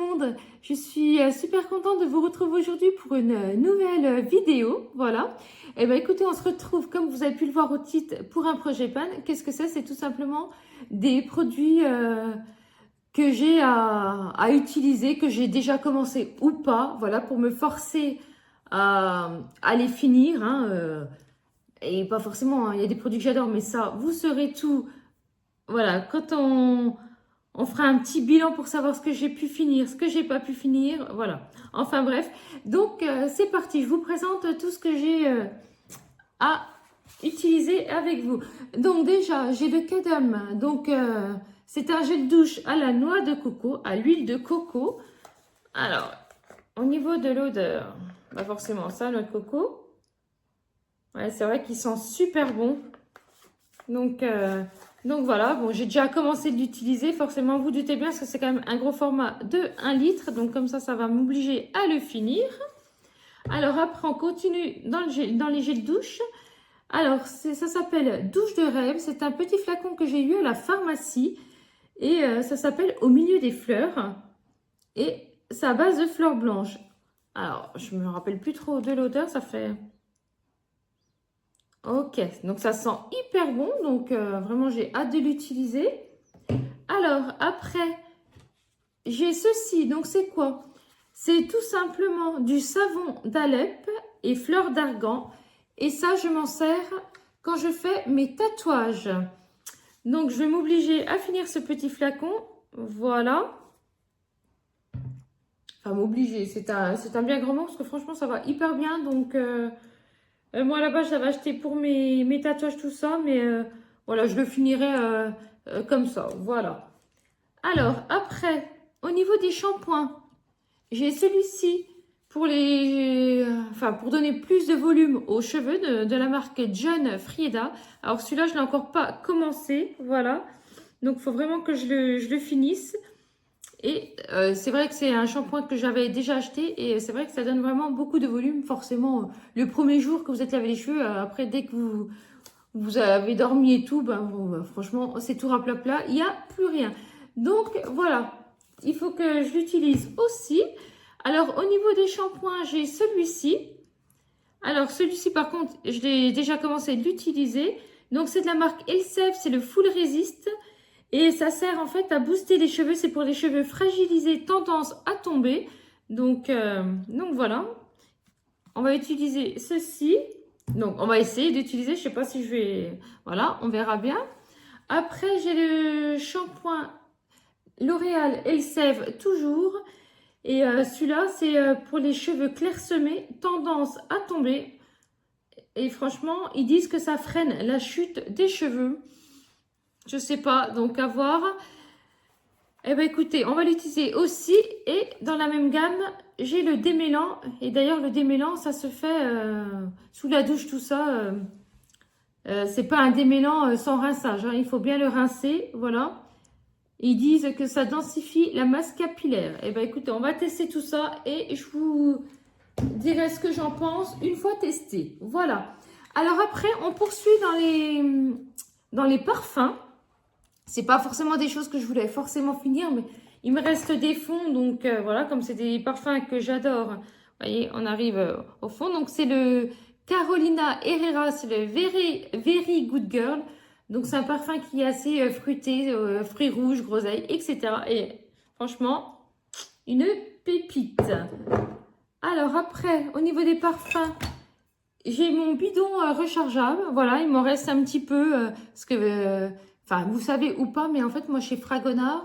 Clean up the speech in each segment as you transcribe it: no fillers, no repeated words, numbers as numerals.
monde, je suis super contente de vous retrouver aujourd'hui pour une nouvelle vidéo, voilà. Et ben écoutez, on se retrouve comme vous avez pu le voir au titre pour un projet PAN. Qu'est-ce que c'est? C'est tout simplement des produits que j'ai à utiliser, que j'ai déjà commencé ou pas, voilà, pour me forcer à les finir, hein, et pas forcément, hein, il y a des produits que j'adore, mais ça, vous saurez tout, voilà, quand on fera un petit bilan pour savoir ce que j'ai pu finir, ce que j'ai pas pu finir, voilà. Enfin bref, donc c'est parti, je vous présente tout ce que j'ai à utiliser avec vous. Donc déjà, j'ai le Cadam, donc c'est un gel douche à la noix de coco, à l'huile de coco. Alors, au niveau de l'odeur, pas forcément ça, noix de coco. Ouais, c'est vrai qu'il sent super bon. Donc voilà, bon, j'ai déjà commencé de l'utiliser. Forcément, vous doutez bien parce que c'est quand même un gros format de 1 litre. Donc comme ça va m'obliger à le finir. Alors après, on continue dans les gels douche. Alors, ça s'appelle Douche de rêve. C'est un petit flacon que j'ai eu à la pharmacie. Et ça s'appelle Au milieu des fleurs. Et c'est à base de fleurs blanches. Alors, je me rappelle plus trop de l'odeur. Ça fait... Ok, donc ça sent hyper bon, donc vraiment j'ai hâte de l'utiliser. Alors après, j'ai ceci, donc c'est quoi? C'est tout simplement du savon d'Alep et fleurs d'argan. Et ça, je m'en sers quand je fais mes tatouages. Donc je vais m'obliger à finir ce petit flacon, voilà. Enfin m'obliger, c'est un bien grand mot parce que franchement ça va hyper bien, donc... moi, là-bas, je l'avais acheté pour mes tatouages, tout ça. Mais voilà, je le finirai comme ça. Voilà. Alors, après, au niveau des shampoings, j'ai celui-ci pour pour donner plus de volume aux cheveux de la marque John Frieda. Alors, celui-là, je l'ai encore pas commencé. Voilà. Donc, il faut vraiment que je le finisse. Et c'est vrai que c'est un shampoing que j'avais déjà acheté et c'est vrai que ça donne vraiment beaucoup de volume. Forcément, le premier jour que vous êtes lavé les cheveux, après dès que vous avez dormi et tout, ben, bon, ben, franchement, c'est tout raplapla, il n'y a plus rien. Donc voilà, il faut que je l'utilise aussi. Alors au niveau des shampoings, j'ai celui-ci. Alors celui-ci par contre, je l'ai déjà commencé de l'utiliser. Donc c'est de la marque Elseve, c'est le Full Resist. Et ça sert en fait à booster les cheveux. C'est pour les cheveux fragilisés, tendance à tomber. Donc voilà. On va utiliser ceci. Donc on va essayer d'utiliser. Je ne sais pas si je vais... Voilà, on verra bien. Après, j'ai le shampoing L'Oréal Elseve toujours. Et celui-là, c'est pour les cheveux clairsemés, tendance à tomber. Et franchement, ils disent que ça freine la chute des cheveux. Je sais pas, donc à voir. Eh bien écoutez, on va l'utiliser aussi. Et dans la même gamme, j'ai le démêlant. Et d'ailleurs, le démêlant, ça se fait sous la douche, tout ça. C'est pas un démêlant sans rinçage, hein. Il faut bien le rincer, voilà. Ils disent que ça densifie la masse capillaire. Eh bien écoutez, on va tester tout ça. Et je vous dirai ce que j'en pense une fois testé. Voilà. Alors après, on poursuit dans les parfums. C'est pas forcément des choses que je voulais forcément finir, mais il me reste des fonds. Donc voilà, comme c'est des parfums que j'adore. Vous voyez, on arrive au fond. Donc c'est le Carolina Herrera, c'est le Very Good Girl. Donc c'est un parfum qui est assez fruité, fruits rouges, groseilles, etc. Et franchement, une pépite. Alors après, au niveau des parfums, j'ai mon bidon rechargeable. Voilà, il m'en reste un petit peu parce que... Enfin, vous savez ou pas, mais en fait, moi, chez Fragonard,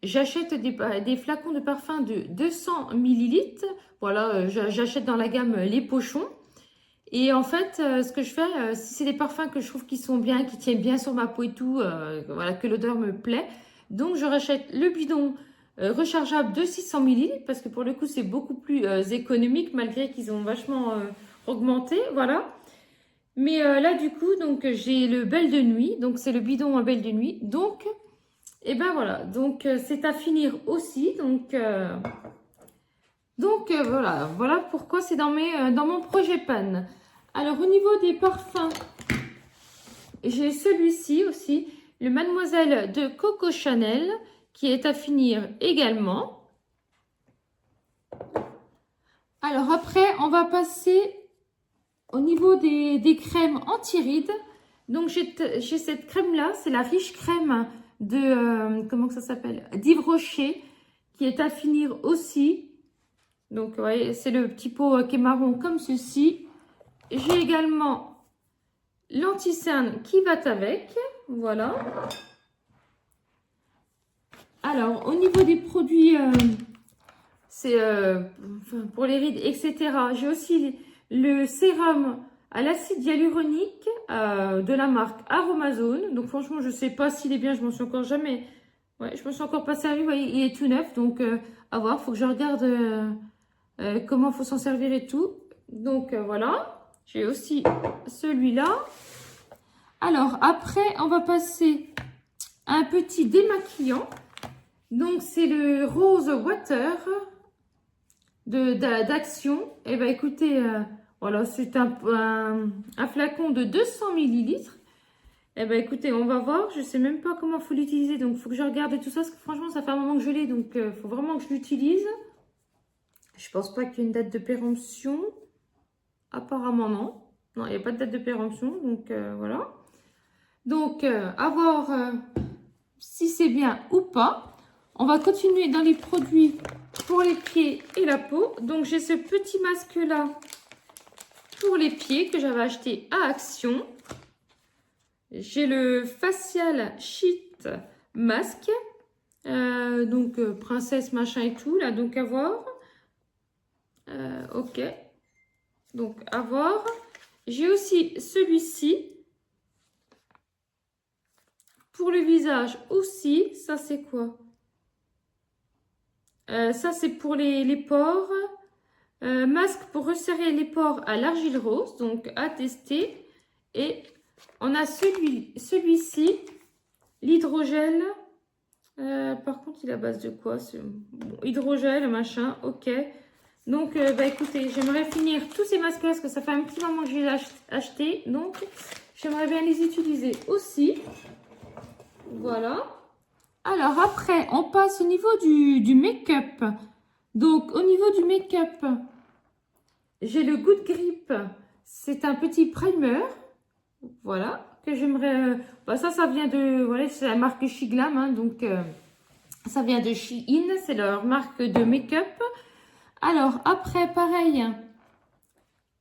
j'achète des flacons de parfum de 200 millilitres. Voilà, j'achète dans la gamme les pochons. Et en fait, ce que je fais, si c'est des parfums que je trouve qui sont bien, qui tiennent bien sur ma peau et tout, voilà, que l'odeur me plaît. Donc, je rachète le bidon rechargeable de 600 millilitres parce que pour le coup, c'est beaucoup plus économique malgré qu'ils ont vachement augmenté. Voilà. Mais là, du coup, donc j'ai le Belle de Nuit. Donc, c'est le bidon à Belle de Nuit. Donc, et ben voilà. Donc, c'est à finir aussi. Donc voilà pourquoi c'est dans mon projet PAN. Alors, au niveau des parfums, j'ai celui-ci aussi. Le Mademoiselle de Coco Chanel qui est à finir également. Alors après, on va passer au niveau des crèmes anti-rides. Donc j'ai cette crème-là, c'est la riche crème de, comment que ça s'appelle? d'Yves Rocher, qui est à finir aussi. Donc, vous voyez, c'est le petit pot qui est marron comme ceci. J'ai également l'anti-cerne qui va avec. Voilà. Alors, au niveau des produits, c'est pour les rides, etc. J'ai aussi le sérum à l'acide hyaluronique de la marque Aromazone. Donc, franchement, je ne sais pas s'il est bien. Je m'en suis encore jamais... Ouais, je me suis encore pas servi. Vous voyez, il est tout neuf. Donc, à voir. Il faut que je regarde comment il faut s'en servir et tout. Donc, voilà. J'ai aussi celui-là. Alors, après, on va passer à un petit démaquillant. Donc, c'est le Rose Water d'Action. Et bien, écoutez, voilà, c'est un flacon de 200 millilitres. Et bien, écoutez, on va voir. Je ne sais même pas comment il faut l'utiliser. Donc, il faut que je regarde tout ça. Parce que franchement, ça fait un moment que je l'ai. Donc, il faut vraiment que je l'utilise. Je pense pas qu'il y ait une date de péremption. Apparemment, non. Non, il n'y a pas de date de péremption. Donc, voilà. Donc, à voir si c'est bien ou pas. On va continuer dans les produits pour les pieds et la peau. Donc, j'ai ce petit masque-là pour les pieds que j'avais acheté à Action. J'ai le Facial Sheet Masque. Donc, princesse, machin et tout. Là, donc, à voir. Ok. Donc, à voir. J'ai aussi celui-ci. Pour le visage aussi. Ça, c'est quoi? Ça, c'est pour les pores. Masque pour resserrer les pores à l'argile rose. Donc, à tester. Et on a celui-ci. L'hydrogel. Par contre, il est à base de quoi? Bon, hydrogel, machin. Ok. Donc, bah, écoutez, j'aimerais finir tous ces masques parce que ça fait un petit moment que je les ai achetés. Donc, j'aimerais bien les utiliser aussi. Voilà. Alors, après, on passe au niveau du make-up. Donc, au niveau du make-up, j'ai le Good Grip. C'est un petit primer. Voilà. Que j'aimerais... bah, ça vient de... Voilà, c'est la marque Shiglam. Hein, donc, ça vient de Shein. C'est leur marque de make-up. Alors, après, pareil.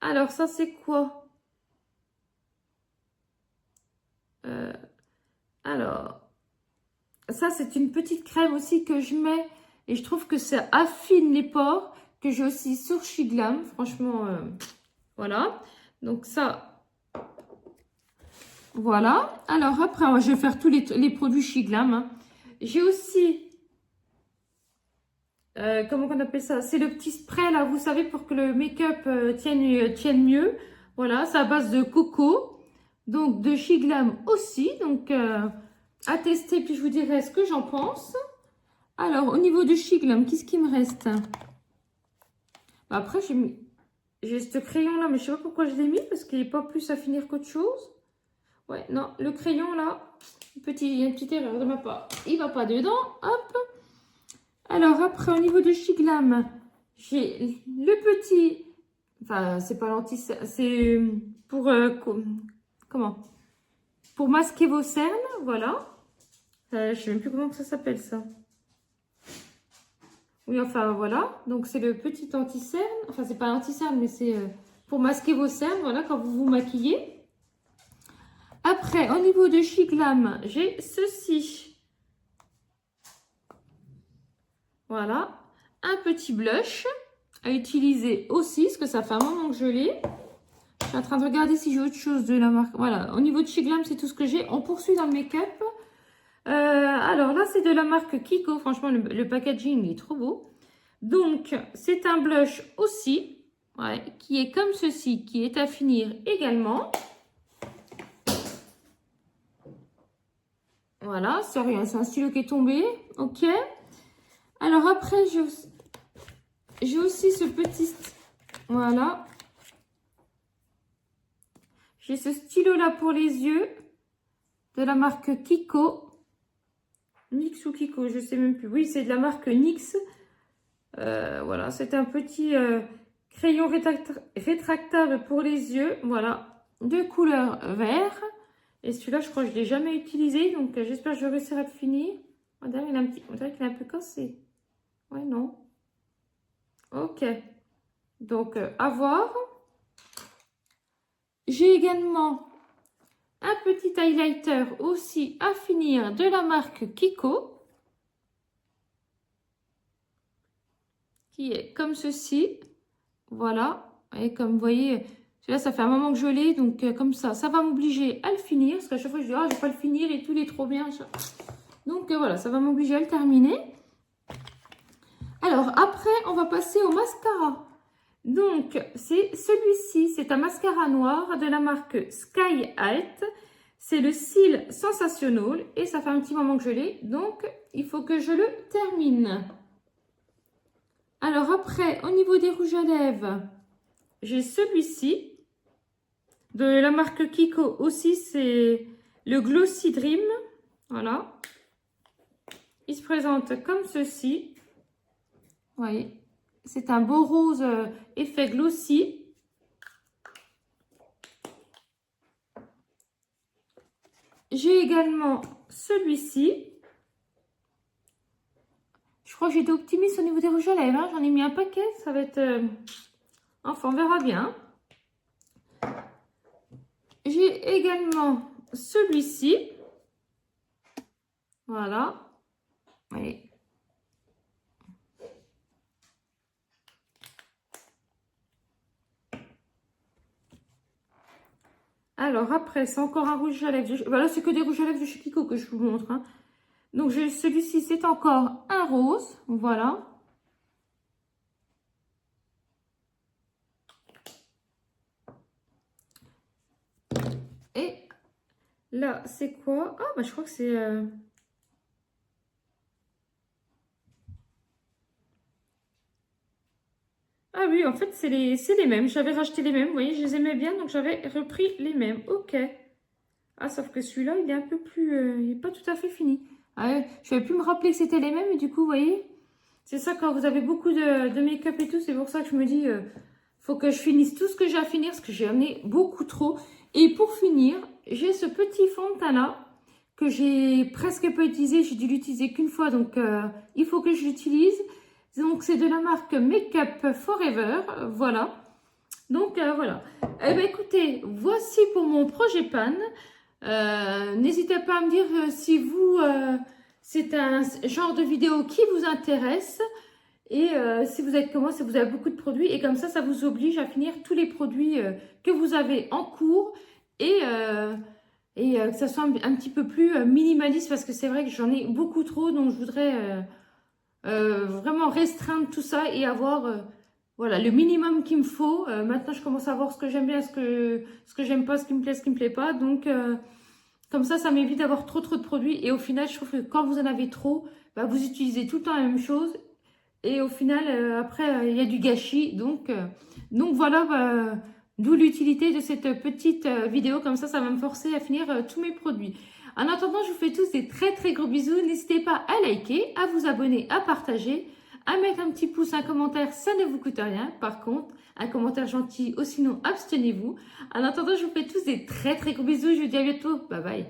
Alors, ça, c'est quoi? Alors, ça, c'est une petite crème aussi que je mets. Et je trouve que ça affine les pores. Que j'ai aussi sur Shiglam. Franchement, voilà. Donc, ça, voilà. Alors, après, je vais faire tous les produits Shiglam. Hein. J'ai aussi... comment on appelle ça? C'est le petit spray là, vous savez, pour que le make-up tienne mieux. Voilà, c'est à base de coco. Donc, de Shiglam aussi. Donc, à tester, puis je vous dirai ce que j'en pense. Alors, au niveau de Shiglam, qu'est-ce qui me reste? Bah, après, j'ai ce crayon là, mais je sais pas pourquoi je l'ai mis, parce qu'il n'est pas plus à finir qu'autre chose. Ouais, non, le crayon là, il y a une petite erreur de ma part. Il va pas dedans, hop. Alors, après, au niveau de Shiglam, j'ai le petit... Enfin, c'est pas l'anti... C'est pour... comment? Pour masquer vos cernes, voilà. Je sais même plus comment que ça s'appelle, ça. Oui, enfin, voilà. Donc, c'est le petit anti-cerne. Enfin, c'est pas anti-cerne, mais c'est pour masquer vos cernes, voilà, quand vous vous maquillez. Après, au niveau de Shiglam, j'ai ceci. Voilà. Un petit blush à utiliser aussi, parce que ça fait un moment que je l'ai. Je suis en train de regarder si j'ai autre chose de la marque. Voilà, au niveau de Shiglam, c'est tout ce que j'ai. On poursuit dans le make-up. Alors là, c'est de la marque Kiko. Franchement, le packaging il est trop beau. Donc, c'est un blush aussi, ouais, qui est comme ceci, qui est à finir également. Voilà, c'est rien, c'est un stylo qui est tombé. Ok. Alors après, j'ai aussi ce petit... Voilà. J'ai ce stylo-là pour les yeux de la marque Kiko. NYX ou Kiko, je sais même plus. Oui, c'est de la marque NYX. Voilà, c'est un petit crayon rétractable pour les yeux. Voilà, de couleur vert. Et celui-là, je crois que je ne l'ai jamais utilisé. Donc, j'espère que je réussirai à le finir. On dirait qu'il est un peu cassé. Ouais, non. Ok. Donc, à voir. J'ai également un petit highlighter aussi à finir de la marque Kiko. Qui est comme ceci. Voilà. Et comme vous voyez, celui-là, ça fait un moment que je l'ai. Donc, comme ça va m'obliger à le finir. Parce qu'à chaque fois, je dis, ah, je vais pas le finir et tout, il est trop bien. Donc, voilà, ça va m'obliger à le terminer. Alors, après, on va passer au mascara. Donc, c'est celui-ci. C'est un mascara noir de la marque Sky Alt. C'est le cil Sensational. Et ça fait un petit moment que je l'ai. Donc, il faut que je le termine. Alors, après, au niveau des rouges à lèvres, j'ai celui-ci. De la marque Kiko aussi, c'est le Glossy Dream. Voilà. Il se présente comme ceci. Vous voyez, c'est un beau rose effet glossy. J'ai également celui-ci. Je crois que j'étais optimiste au niveau des rouges à lèvres. Hein. J'en ai mis un paquet. Ça va être... Enfin, on verra bien. J'ai également celui-ci. Voilà. Vous voyez. Alors après, c'est encore un rouge à lèvres. Voilà, c'est que des rouges à lèvres de chez Kiko que je vous montre. Hein. Donc celui-ci, c'est encore un rose. Voilà. Et là, c'est quoi? Ah, bah je crois que c'est... Ah oui, en fait, c'est les mêmes. J'avais racheté les mêmes, vous voyez, je les aimais bien, donc j'avais repris les mêmes. Ok. Ah, sauf que celui-là, il est un peu plus... il n'est pas tout à fait fini. Ah, ouais, je ne vais plus me rappeler que c'était les mêmes, et du coup, vous voyez, c'est ça, quand vous avez beaucoup de make-up et tout, c'est pour ça que je me dis, faut que je finisse tout ce que j'ai à finir, parce que j'ai amené beaucoup trop. Et pour finir, j'ai ce petit fond de teint-là, que j'ai presque pas utilisé, j'ai dû l'utiliser qu'une fois, donc il faut que je l'utilise. Donc, c'est de la marque Make-up Forever. Voilà. Donc, voilà. Eh bien, écoutez, voici pour mon projet pan. N'hésitez pas à me dire si vous, c'est un genre de vidéo qui vous intéresse. Et si vous êtes comme moi, si vous avez beaucoup de produits. Et comme ça vous oblige à finir tous les produits que vous avez en cours. Et que ça soit un petit peu plus minimaliste. Parce que c'est vrai que j'en ai beaucoup trop. Donc, je voudrais... vraiment restreindre tout ça et avoir voilà, le minimum qu'il me faut. Maintenant, je commence à voir ce que j'aime bien, ce que j'aime pas, ce qui me plaît, ce qui me plaît pas. Donc, comme ça m'évite d'avoir trop de produits. Et au final, je trouve que quand vous en avez trop, bah, vous utilisez tout le temps la même chose. Et au final, après, il y a du gâchis. Donc voilà, bah, d'où l'utilité de cette petite vidéo. Comme ça va me forcer à finir tous mes produits. En attendant, je vous fais tous des très gros bisous. N'hésitez pas à liker, à vous abonner, à partager, à mettre un petit pouce, un commentaire, ça ne vous coûte rien. Par contre, un commentaire gentil ou sinon abstenez-vous. En attendant, je vous fais tous des très gros bisous. Je vous dis à bientôt. Bye bye.